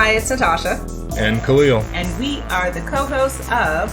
Hi, it's Natasha. And Khalil. And we are the co-hosts of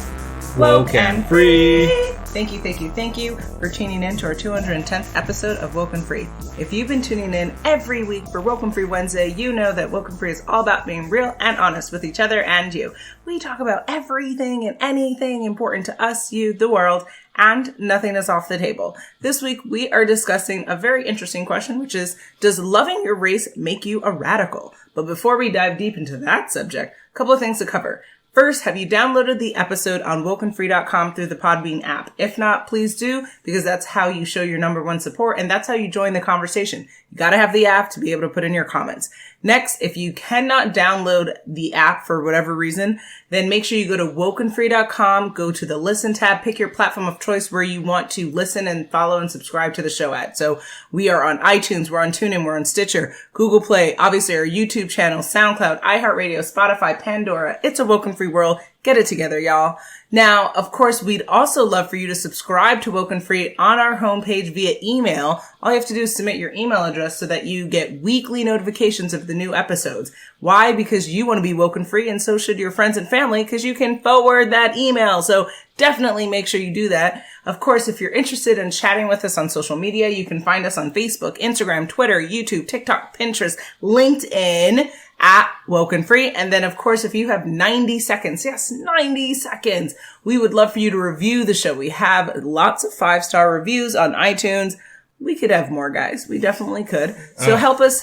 WokeNFree. Thank you for tuning in to our 210th episode of WokeNFree. If you've been tuning in every week for WokeNFree Wednesday, you know that WokeNFree is all about being real and honest with each other and you. We talk about everything and anything important to us, you, the world, and nothing is off the table. This week, we are discussing a very interesting question, which is, does loving your race make you a radical? But before we dive deep into that subject, a couple of things to cover. First, have you downloaded the episode on WokeNFree.com through the Podbean app? If not, please do, because that's how you show your number one support, and that's how you join the conversation. You gotta have the app to be able to put in your comments. Next, if you cannot download the app for whatever reason, then make sure you go to WokeNFree.com, go to the Listen tab, pick your platform of choice where you want to listen and follow and subscribe to the show at. So we are on iTunes, we're on TuneIn, we're on Stitcher, Google Play, obviously our YouTube channel, SoundCloud, iHeartRadio, Spotify, Pandora. It's a WokeNFree world. Get it together, y'all. Now, of course, we'd also love for you to subscribe to WokeNFree on our homepage via email. All you have to do is submit your email address so that you get weekly notifications of the new episodes. Why? Because you want to be WokeNFree, and so should your friends and family, because you can forward that email. So definitely make sure you do that. Of course, if you're interested in chatting with us on social media, you can find us on Facebook, Instagram, Twitter, YouTube, TikTok, Pinterest, LinkedIn, at WokeNFree. And then, of course, if you have 90 seconds, yes, 90 seconds, we would love for you to review the show. We have lots of 5-star reviews on iTunes. We could have more, guys. We definitely could. So help us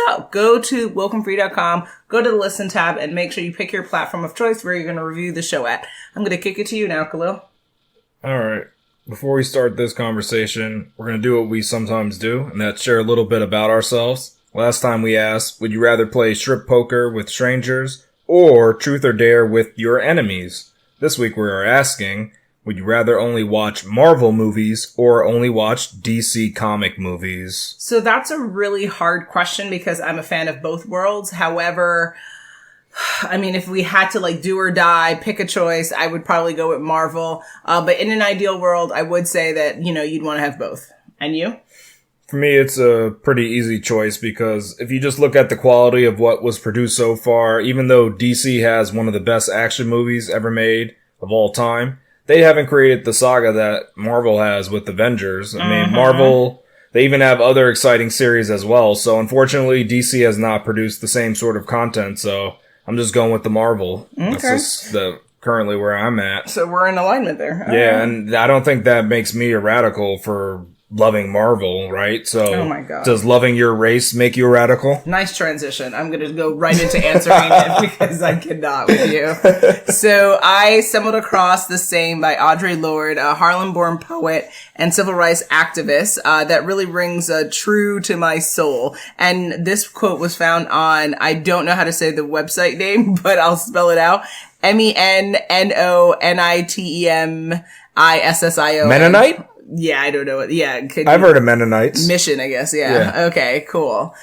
out. Go to WokeNFree.com, go to the Listen tab, and make sure you pick your platform of choice where you're going to review the show at. I'm going to kick it to you now, Khalil. All right. Before we start this conversation, we're going to do what we sometimes do, and that's share a little bit about ourselves. Last time we asked, would you rather play strip poker with strangers or truth or dare with your enemies? This week we are asking, would you rather only watch Marvel movies or only watch DC comic movies? So that's a really hard question because I'm a fan of both worlds. However, I mean, if we had to do or die, pick a choice, I would probably go with Marvel. But in an ideal world, I would say that, you'd want to have both. And you? For me, it's a pretty easy choice because if you just look at the quality of what was produced so far, even though DC has one of the best action movies ever made of all time, they haven't created the saga that Marvel has with Avengers. I mean, Marvel, they even have other exciting series as well. So unfortunately, DC has not produced the same sort of content. So I'm just going with the Marvel. Okay. That's just currently where I'm at. So we're in alignment there. Yeah, and I don't think that makes me a radical for loving Marvel, right? So, oh my God. Does loving your race make you a radical? Nice transition. I'm going to go right into answering it because I cannot with you. So I stumbled across The Same by Audre Lorde, a Harlem-born poet and civil rights activist that really rings true to my soul. And this quote was found on, I don't know how to say the website name, but I'll spell it out. MENNONITEMISSIO. Mennonite? Yeah, I don't know. Yeah. I've heard of Mennonites. Mission, I guess. Yeah. Okay, cool.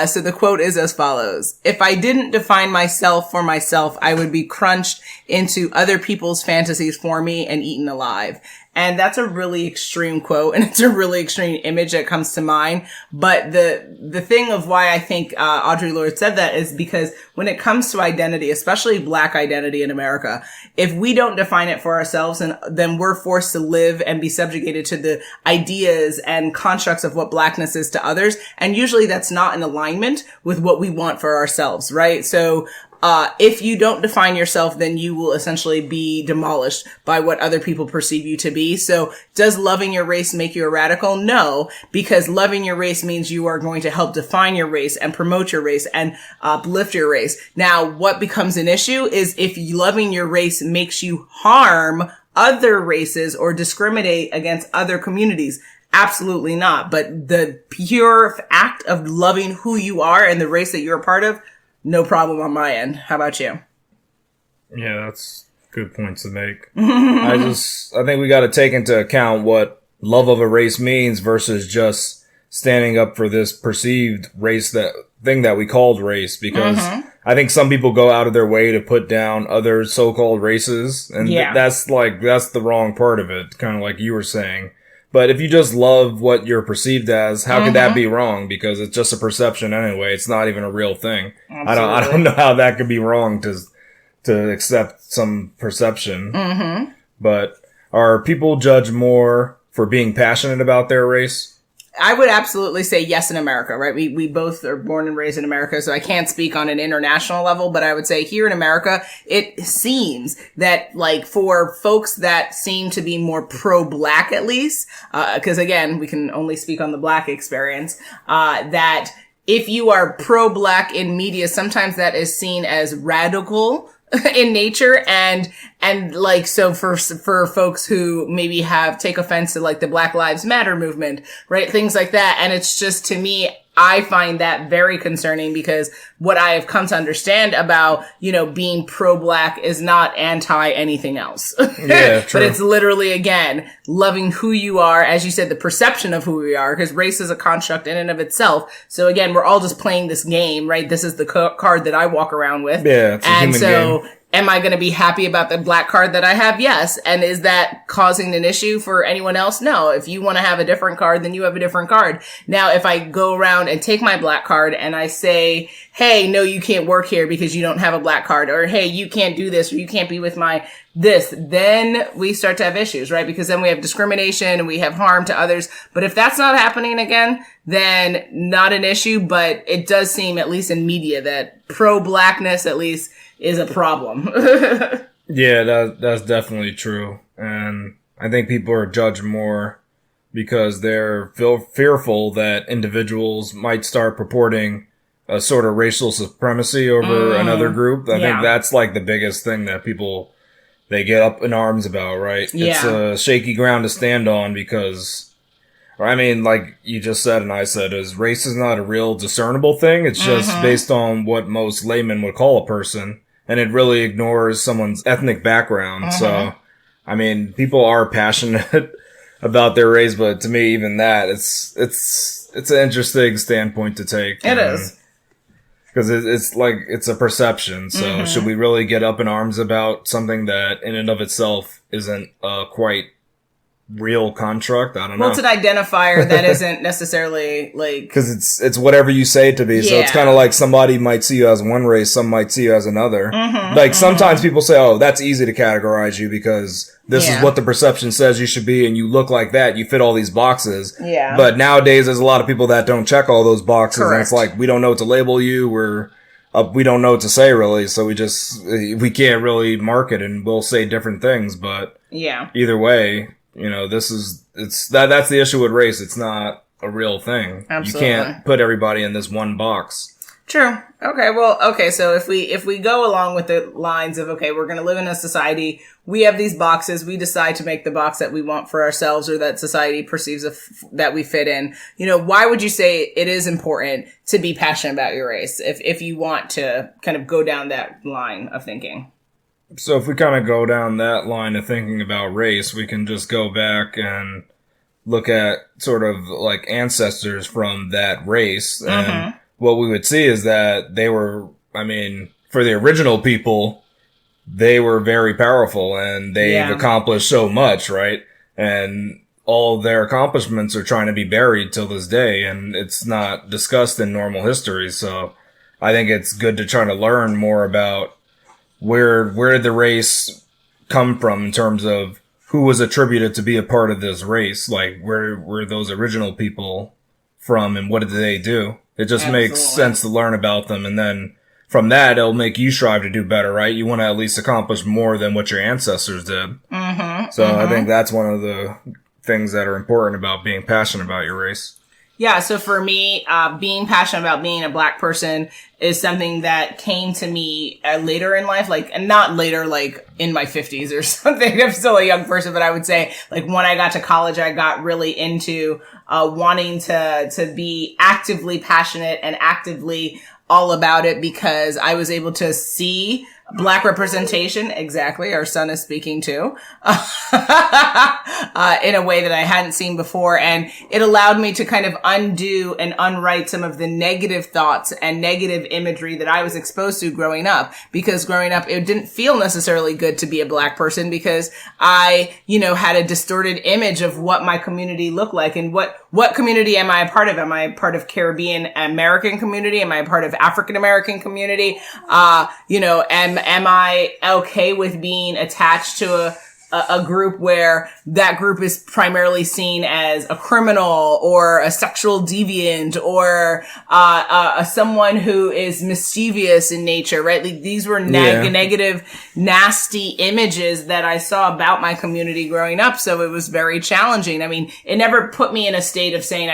So the quote is as follows. If I didn't define myself for myself, I would be crunched into other people's fantasies for me and eaten alive. And that's a really extreme quote, and it's a really extreme image that comes to mind. But the thing of why I think Audre Lorde said that is because when it comes to identity, especially Black identity in America, if we don't define it for ourselves, then we're forced to live and be subjugated to the ideas and constructs of what Blackness is to others. And usually that's not in alignment with what we want for ourselves, right? So if you don't define yourself, then you will essentially be demolished by what other people perceive you to be. So does loving your race make you a radical? No, because loving your race means you are going to help define your race and promote your race and uplift your race. Now, what becomes an issue is if loving your race makes you harm other races or discriminate against other communities. Absolutely not. But the pure act of loving who you are and the race that you're a part of, no problem on my end. How about you? Yeah, that's good points to make. I think we got to take into account what love of a race means versus just standing up for this perceived race, that thing that we called race, because I think some people go out of their way to put down other so-called races, and that's the wrong part of it, kind of like you were saying. But if you just love what you're perceived as, how could that be wrong? Because it's just a perception anyway. It's not even a real thing. Absolutely. I don't know how that could be wrong to accept some perception. But are people judged more for being passionate about their race? I would absolutely say yes in America, right? We both are born and raised in America, so I can't speak on an international level, but I would say here in America, it seems that like for folks that seem to be more pro-black at least, because again, we can only speak on the black experience, that if you are pro-black in media, sometimes that is seen as radical in nature and like, so for folks who maybe take offense to like the Black Lives Matter movement, right? Things like that. And it's just, to me, I find that very concerning because what I have come to understand about, being pro-black is not anti anything else. Yeah, true. But it's literally, again, loving who you are, as you said, the perception of who we are, because race is a construct in and of itself. So again, we're all just playing this game, right? This is the card that I walk around with. Yeah, it's a human game. Am I going to be happy about the black card that I have? Yes. And is that causing an issue for anyone else? No. If you want to have a different card, then you have a different card. Now, if I go around and take my black card and I say, hey, no, you can't work here because you don't have a black card, or hey, you can't do this, or you can't be with then we start to have issues, right? Because then we have discrimination and we have harm to others. But if that's not happening again, then not an issue. But it does seem, at least in media, that pro-blackness at least is a problem. Yeah, that's definitely true. And I think people are judged more because they're fearful that individuals might start purporting a sort of racial supremacy over another group. I think that's like the biggest thing that people, they get up in arms about, right? Yeah. It's a shaky ground to stand on because, I mean, like you just said and I said, is race is not a real discernible thing. It's just based on what most laymen would call a person. And it really ignores someone's ethnic background. So, I mean, people are passionate about their race, but to me, even that, it's an interesting standpoint to take. It is. Because it's like, it's a perception. So should we really get up in arms about something that in and of itself isn't quite real construct? I don't know. Well, it's an identifier that isn't necessarily like... Because it's whatever you say it to be. Yeah. So it's kind of like somebody might see you as one race, some might see you as another. Like sometimes people say, oh, that's easy to categorize you because this is what the perception says you should be and you look like that. You fit all these boxes. Yeah. But nowadays there's a lot of people that don't check all those boxes. Correct. And it's like, we don't know what to label you. We don't know what to say really. So we can't really market and we'll say different things. But either way, that's the issue with race. It's not a real thing. Absolutely. You can't put everybody in this one box. True. Okay. So if we go along with the lines of, okay, we're going to live in a society, we have these boxes, we decide to make the box that we want for ourselves or that society perceives that we fit in. Why would you say it is important to be passionate about your race if you want to kind of go down that line of thinking? So if we kind of go down that line of thinking about race, we can just go back and look at sort of like ancestors from that race. And what we would see is that they were, for the original people, they were very powerful and they've accomplished so much, right? And all of their accomplishments are trying to be buried till this day and it's not discussed in normal history. So I think it's good to try to learn more about where did the race come from in terms of who was attributed to be a part of this race? Like, where were those original people from and what did they do? It just makes sense to learn about them. And then from that, it'll make you strive to do better, right? You want to at least accomplish more than what your ancestors did. So I think that's one of the things that are important about being passionate about your race. Yeah, so for me, being passionate about being a black person is something that came to me later in life, and not later, in my 50s or something. I'm still a young person, but I would say, when I got to college, I got really into wanting to be actively passionate and actively all about it because I was able to see Black representation, exactly. Our son is speaking too, in a way that I hadn't seen before. And it allowed me to kind of undo and unwrite some of the negative thoughts and negative imagery that I was exposed to growing up. Because growing up, it didn't feel necessarily good to be a Black person because I, had a distorted image of what my community looked like and what community am I a part of? Am I a part of Caribbean American community? Am I a part of African American community? Am I okay with being attached to a group where that group is primarily seen as a criminal or a sexual deviant or someone who is mischievous in nature, right? Like these were negative, nasty images that I saw about my community growing up. So it was very challenging. I mean, it never put me in a state of saying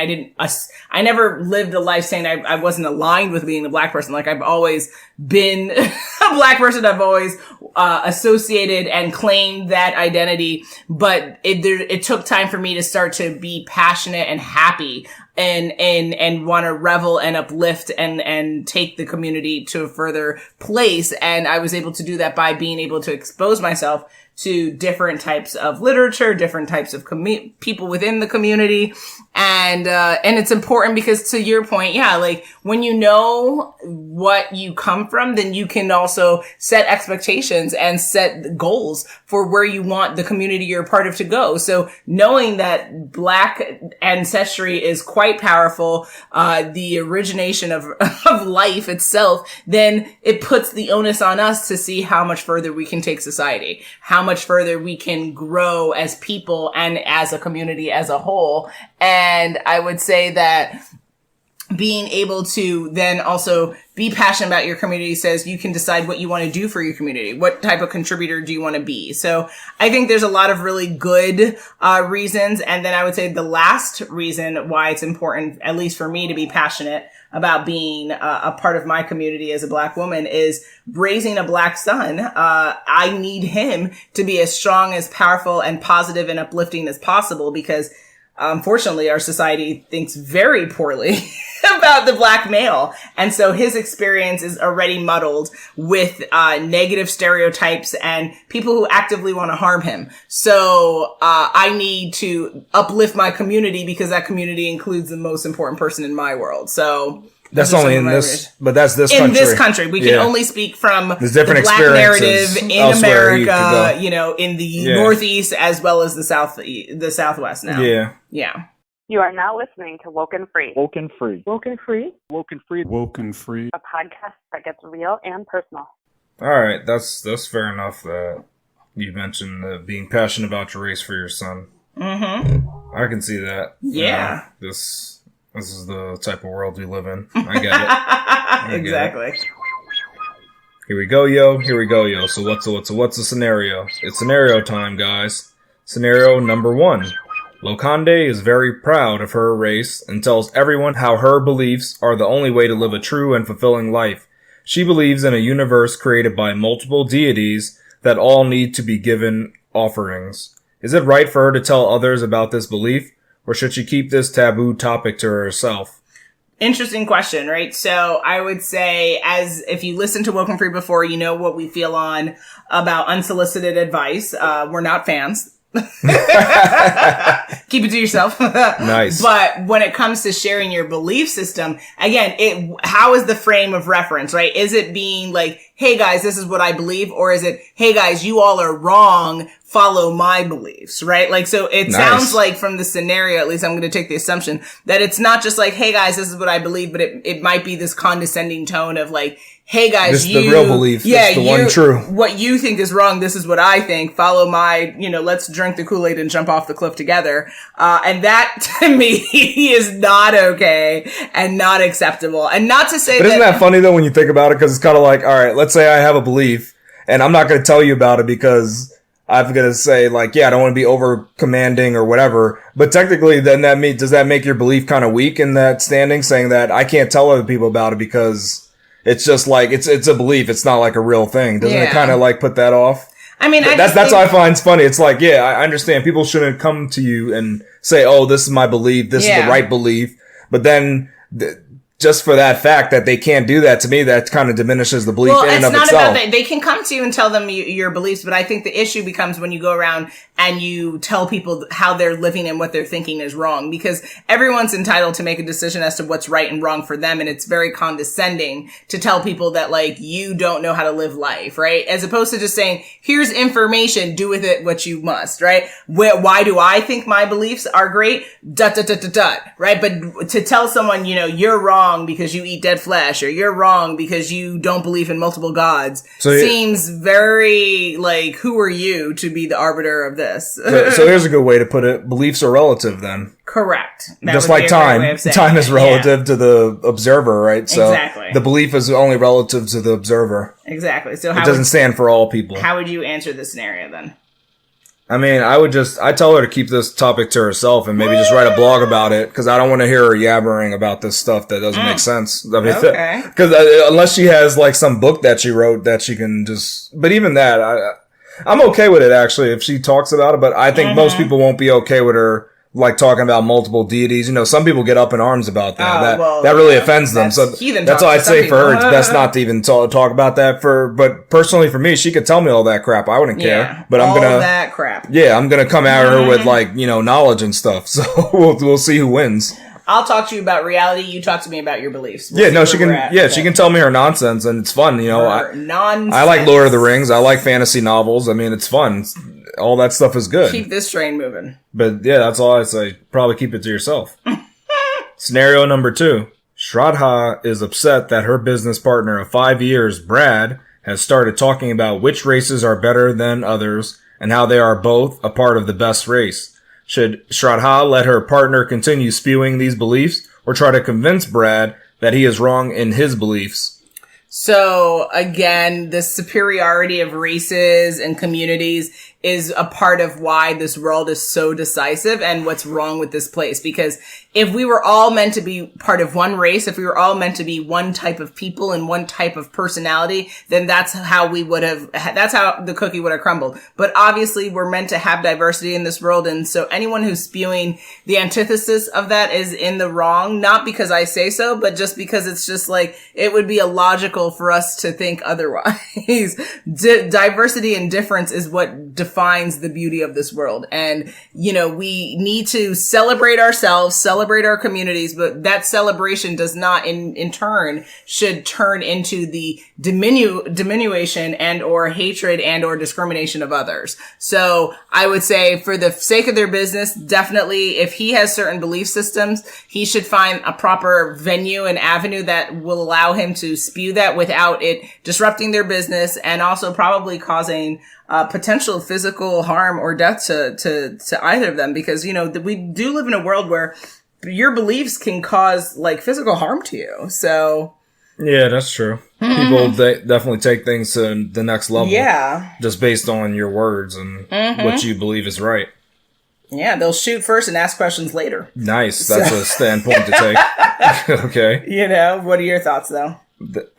I never lived a life saying I wasn't aligned with being a Black person. Like I've always been a Black person. I've always associated and claimed that identity, but it took time for me to start to be passionate and happy and want to revel and uplift and take the community to a further place. And I was able to do that by being able to expose myself to different types of literature, different types of people within the community. And it's important because to your point, like when you know what you come from, then you can also set expectations and set goals for where you want the community you're a part of to go. So knowing that Black ancestry is quite powerful, the origination of life itself, then it puts the onus on us to see how much further we can take society, how much further we can grow as people and as a community as a whole. And I would say that being able to then also be passionate about your community says you can decide what you want to do for your community. What type of contributor do you want to be? So I think there's a lot of really good reasons. And then I would say the last reason why it's important, at least for me, to be passionate about being a part of my community as a Black woman is raising a Black son. I need him to be as strong, as powerful, and positive and uplifting as possible because unfortunately, our society thinks very poorly about the Black male. And so his experience is already muddled with negative stereotypes and people who actively want to harm him. So I need to uplift my community because that community includes the most important person in my world. So that's only in this, but that's this country. In this country, we can only speak from there's different the Black narrative in America, in the Northeast as well as the Southwest now. Yeah. You are now listening to WokeNFree. WokeNFree. WokeNFree. WokeNFree. WokeNFree. A podcast that gets real and personal. All right, that's fair enough that you mentioned being passionate about your race for your son. Mm-hmm. I can see that. Yeah. This is the type of world we live in. I get it. Exactly. Here we go, yo. So what's the scenario? It's scenario time, guys. Scenario number 1. Lokande is very proud of her race and tells everyone how her beliefs are the only way to live a true and fulfilling life. She believes in a universe created by multiple deities that all need to be given offerings. Is it right for her to tell others about this belief, or should she keep this taboo topic to herself? Interesting question, right? So I would say, as if you listened to WokeNFree before, you know what we feel on about unsolicited advice. We're not fans. Keep it to yourself. Nice. But when it comes to sharing your belief system, again, how is the frame of reference, right? Is it being like, hey guys, this is what I believe? Or is it, hey guys, you all are wrong, follow my beliefs, right? Like, so it sounds like from the scenario, at least I'm going to take the assumption that it's not just like, hey guys, this is what I believe, but it might be this condescending tone of like, hey guys, this is the real belief. Yeah, the one true. What you think is wrong, this is what I think. Follow my, let's drink the Kool-Aid and jump off the cliff together. And that to me is not okay and not acceptable. And not to say but isn't that funny though when you think about it? Because it's kind of like, all right, let's say I have a belief and I'm not going to tell you about it because I'm going to say like, yeah, I don't want to be over commanding or whatever. But technically then does that make your belief kind of weak in that standing, saying that I can't tell other people about it because it's just like, it's a belief. It's not like a real thing. Doesn't it kind of like put that off? I mean, that's what I find funny. It's like, yeah, I understand people shouldn't come to you and say, oh, this is my belief. This is the right belief. But then just for that fact that they can't do that, to me, that kind of diminishes the belief in and of itself. Well, it's not about that. They can come to you and tell them your beliefs, but I think the issue becomes when you go around and you tell people how they're living and what they're thinking is wrong, because everyone's entitled to make a decision as to what's right and wrong for them. And it's very condescending to tell people that, like, you don't know how to live life, right? As opposed to just saying, here's information, do with it what you must, right? Why do I think my beliefs are great? Right? But to tell someone, you're wrong because you eat dead flesh, or you're wrong because you don't believe in multiple gods, seems very like, who are you to be the arbiter of this? So here's a good way to put it. Beliefs are relative then. Correct. That just like time. Time is relative to the observer, right? So exactly. The belief is only relative to the observer. Exactly. So it doesn't stand for all people. How would you answer this scenario then? I mean, I tell her to keep this topic to herself and maybe just write a blog about it, because I don't want to hear her yabbering about this stuff that doesn't make sense. I mean, okay. Because unless she has like some book that she wrote that she can just, but even that, I'm okay with it actually if she talks about it, but I think most people won't be okay with her like talking about multiple deities. Some people get up in arms about that. That really offends them. So that's why I'd say for her, it's best not to even talk about that. But personally for me, she could tell me all that crap. I wouldn't care. But I'm gonna that crap. Yeah, I'm gonna come at her with like knowledge and stuff. So we'll see who wins. I'll talk to you about reality. You talk to me about your beliefs. She can. She can tell me her nonsense, and it's fun. Nonsense. I like Lord of the Rings. I like fantasy novels. I mean, it's fun. All that stuff is good. Keep this train moving. But yeah, that's all I say. Probably keep it to yourself. Scenario number 2. Shraddha is upset that her business partner of 5 years, Brad, has started talking about which races are better than others and how they are both a part of the best race. Should Shraddha let her partner continue spewing these beliefs, or try to convince Brad that he is wrong in his beliefs? So again, the superiority of races and communities is a part of why this world is so decisive and what's wrong with this place. Because if we were all meant to be part of one race, if we were all meant to be one type of people and one type of personality, then that's how the cookie would have crumbled. But obviously we're meant to have diversity in this world. And so anyone who's spewing the antithesis of that is in the wrong, not because I say so, but just because it's just like, it would be illogical for us to think otherwise. Diversity and difference is what defines the beauty of this world. And, we need to celebrate ourselves, celebrate our communities, but that celebration does not in turn should turn into the diminution and or hatred and or discrimination of others. So I would say, for the sake of their business, definitely if he has certain belief systems, he should find a proper venue and avenue that will allow him to spew that without it disrupting their business and also probably causing potential physical harm or death to either of them, because we do live in a world where your beliefs can cause like physical harm to you. So yeah, that's true. People definitely take things to the next level. Yeah, just based on your words and what you believe is right. Yeah, they'll shoot first and ask questions later. Nice. That's a standpoint to take. Okay. What are your thoughts though?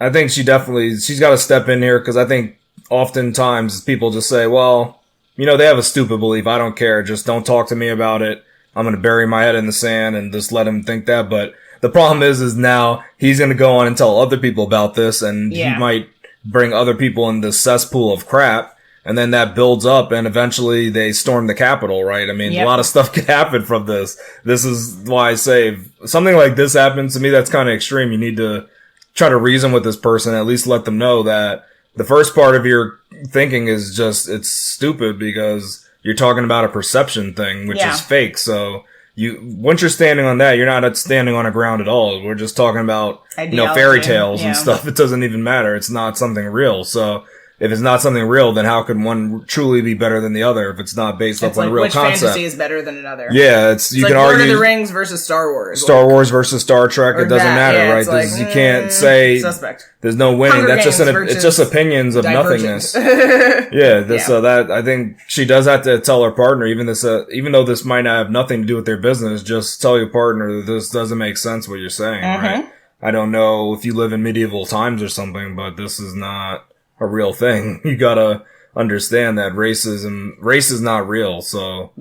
I think she's got to step in here, because I think oftentimes people just say, well, they have a stupid belief. I don't care. Just don't talk to me about it. I'm going to bury my head in the sand and just let him think that. But the problem is now he's going to go on and tell other people about this, and he might bring other people in this cesspool of crap. And then that builds up, and eventually they storm the Capitol, right? I mean, a lot of stuff could happen from this. This is why I say, if something like this happens to me, that's kind of extreme. You need to try to reason with this person, at least let them know that the first part of your thinking is just, it's stupid, because you're talking about a perception thing, which is fake. So once you're standing on that, you're not standing on a ground at all. We're just talking about, fairy tales and stuff. It doesn't even matter. It's not something real. So if it's not something real, then how can one truly be better than the other if it's not based up on a real concept? Which fantasy is better than another? Yeah, you like can Lord argue of the Rings versus Star Wars. Star Wars versus Star Trek. It doesn't matter, right? Like, you can't say suspect. There's no winning. That's just it's just opinions of nothingness. So that I think she does have to tell her partner, even though this might not have nothing to do with their business, just tell your partner that this doesn't make sense what you're saying, right? I don't know if you live in medieval times or something, but this is not a real thing. You gotta understand that race is not real. So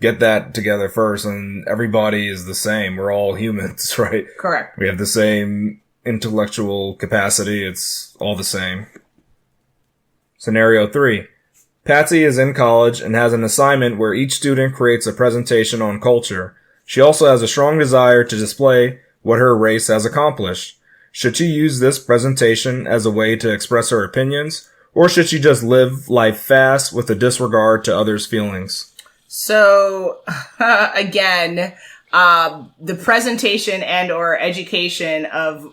get that together first, and everybody is the same. We're all humans, right? Correct. We have the same intellectual capacity. It's all the same. Scenario 3. Patsy is in college and has an assignment where each student creates a presentation on culture. She also has a strong desire to display what her race has accomplished. Should she use this presentation as a way to express her opinions, or should she just live life fast with a disregard to others' feelings? So, again, the presentation and or education of,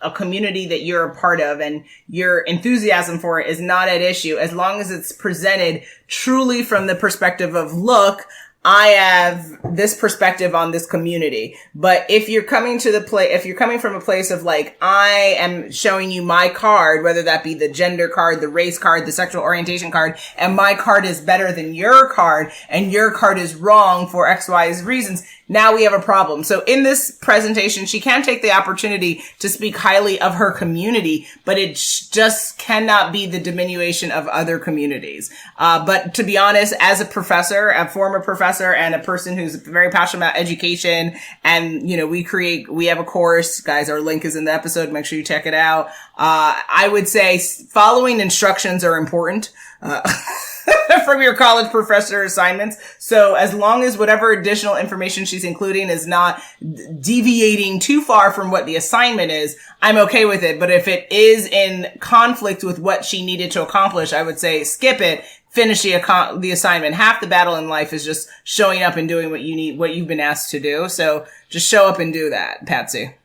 a community that you're a part of and your enthusiasm for it is not at issue as long as it's presented truly from the perspective of, look, I have this perspective on this community. But if you're coming from a place of like, I am showing you my card, whether that be the gender card, the race card, the sexual orientation card, and my card is better than your card, and your card is wrong for X, Y reasons, now we have a problem. So in this presentation, she can take the opportunity to speak highly of her community, but it just cannot be the diminution of other communities. But to be honest, as a professor, a former professor, and a person who's very passionate about education, and, we have a course, guys, our link is in the episode. Make sure you check it out. I would say following instructions are important. From your college professor assignments. So as long as whatever additional information she's including is not deviating too far from what the assignment is, I'm okay with it. But if it is in conflict with what she needed to accomplish, I would say skip it, finish the assignment. Half the battle in life is just showing up and doing what you've been asked to do. So just show up and do that, Patsy.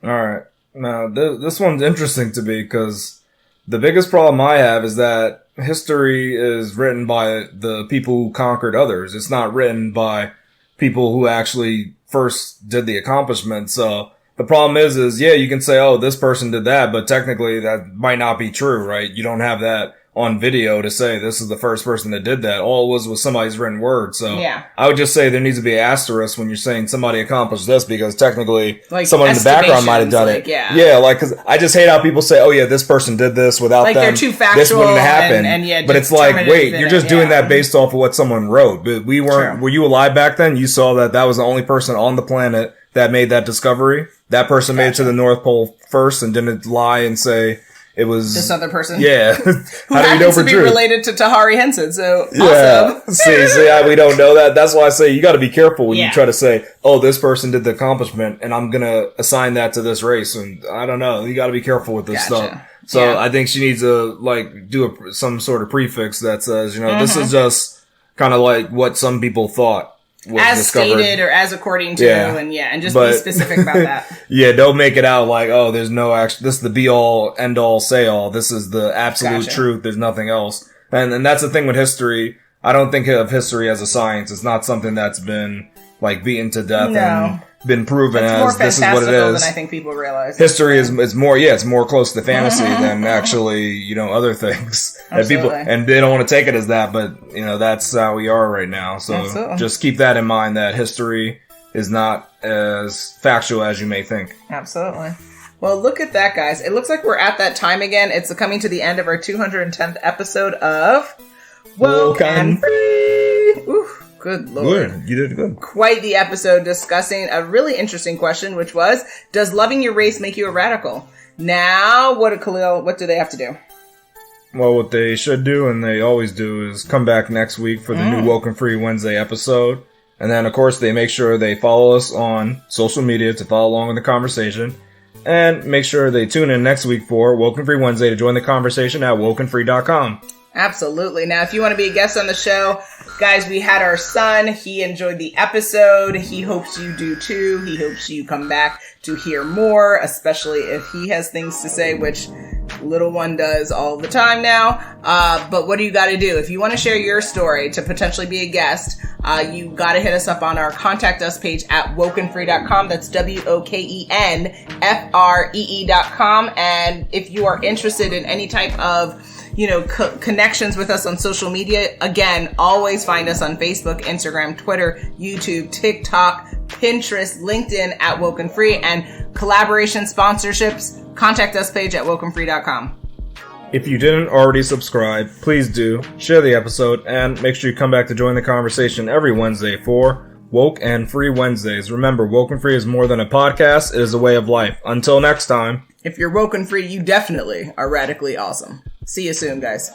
All right. Now, this one's interesting to me because the biggest problem I have is that history is written by the people who conquered others. It's not written by people who actually first did the accomplishments. So the problem is, yeah, you can say, oh, this person did that, but technically that might not be true, right? You don't have that on video to say this is the first person that did that. All it was somebody's written word. So yeah. I would just say there needs to be an asterisk when you're saying somebody accomplished this, because technically someone in the background might have done it. Yeah, cause I just hate how people say, oh yeah, this person did this without them. They're too factual. This wouldn't happen. But it's like, wait, you're just doing that based off of what someone wrote. But were you alive back then? You saw that was the only person on the planet that made that discovery. That person made it to the North Pole first and didn't lie and say, it was this other person. Yeah. Who happens to be related to Tahari Henson. So yeah. Awesome. see, we don't know that. That's why I say you got to be careful when you try to say, oh, this person did the accomplishment and I'm going to assign that to this race. And I don't know. You got to be careful with this stuff. So I think she needs to do some sort of prefix that says, this is just kind of like what some people thought. As discovered. Stated or as according to, and just be specific about that. Yeah, don't make it out like, oh, there's no this is the be all, end all, say all. This is the absolute truth. There's nothing else. And that's the thing with history. I don't think of history as a science. It's not something that's been beaten to death and been proven as this is what it is. Than I think people realize. History is more, it's more close to fantasy than actually, other things. And they don't want to take it as that, but, that's how we are right now. So just keep that in mind, that history is not as factual as you may think. Absolutely. Well, look at that, guys. It looks like we're at that time again. It's coming to the end of our 210th episode of WokeNFree. Oof. Good Lord. Good. You did good. Quite the episode discussing a really interesting question, which was, does loving your race make you a radical? Now, what do they have to do? Well, what they should do, and they always do, is come back next week for the new WokeNFree Wednesday episode. And then, of course, they make sure they follow us on social media to follow along with the conversation. And make sure they tune in next week for WokeNFree Wednesday to join the conversation at WokeNFree.com. Absolutely. Now, if you want to be a guest on the show, guys, we had our son. He enjoyed the episode. He hopes you do too. He hopes you come back to hear more, especially if he has things to say, which little one does all the time now. But what do you got to do? If you want to share your story to potentially be a guest, you got to hit us up on our contact us page at WokeNFree.com. That's WokenFree.com. And if you are interested in any type of connections with us on social media, again, always find us on Facebook, Instagram, Twitter, YouTube, TikTok, Pinterest, LinkedIn at WokeNFree, and collaboration sponsorships, contact us page at WokenFree.com. If you didn't already subscribe, please do, share the episode, and make sure you come back to join the conversation every Wednesday for Woke and Free Wednesdays. Remember, Woke and Free is more than a podcast, it is a way of life. Until next time. If you're woke and free, you definitely are radically awesome. See you soon, guys.